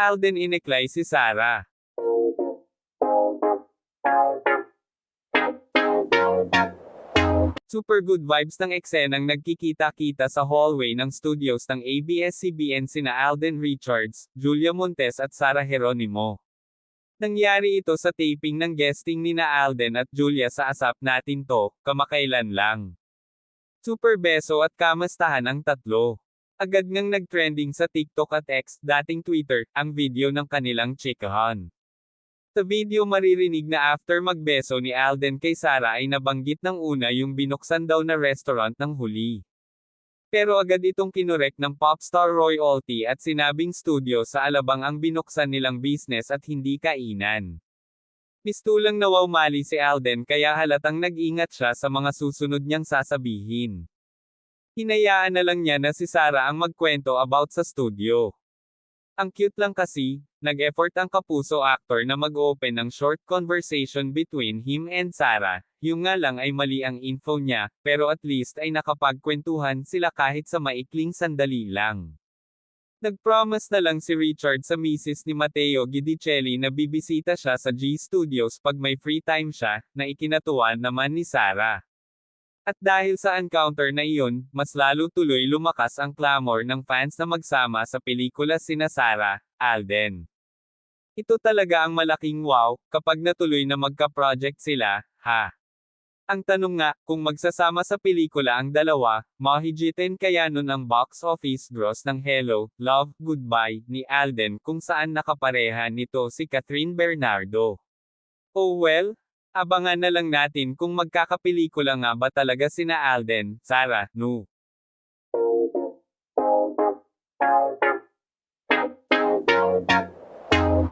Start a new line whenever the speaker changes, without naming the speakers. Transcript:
Alden ineklay si Sarah. Super good vibes ng eksenang nagkikita-kita sa hallway ng studios ng ABS-CBN sina Alden Richards, Julia Montes at Sarah Geronimo. Nangyari ito sa taping ng guesting nina Alden at Julia sa Asap Natin To, kamakailan lang. Super beso at kamastahan ang tatlo. Agad ngang nag-trending sa TikTok at X, dating Twitter, ang video ng kanilang chikahan. Sa video maririnig na after magbeso ni Alden kay Sarah ay nabanggit ng una yung binuksan daw na restaurant ng huli. Pero agad itong kinorek ng popstar royalty at sinabing studio sa Alabang ang binuksan nilang business at hindi kainan. Mistulang nawawmali si Alden kaya halatang nag-ingat siya sa mga susunod niyang sasabihin. Hinayaan na lang niya na si Sarah ang magkwento about sa studio. Ang cute lang kasi, nag-effort ang kapuso actor na mag-open ng short conversation between him and Sarah, yung nga lang ay mali ang info niya, pero at least ay nakapagkwentuhan sila kahit sa maikling sandali lang. Nag-promise na lang si Richard sa misis ni Matteo Guidicelli na bibisita siya sa G Studios pag may free time siya, na ikinatuwa naman ni Sarah. At dahil sa encounter na iyon, mas lalo tuloy lumakas ang clamor ng fans na magsama sa pelikula sina Sarah, Alden. Ito talaga ang malaking wow, kapag natuloy na magka-project sila, ha? Ang tanong nga, kung magsasama sa pelikula ang dalawa, mahigitin kaya nun ang box office gross ng Hello, Love, Goodbye, ni Alden kung saan nakapareha nito si Catherine Bernardo. Oh well, abangan na lang natin kung magkakapelikula nga ba talaga sina Alden, Sarah, no?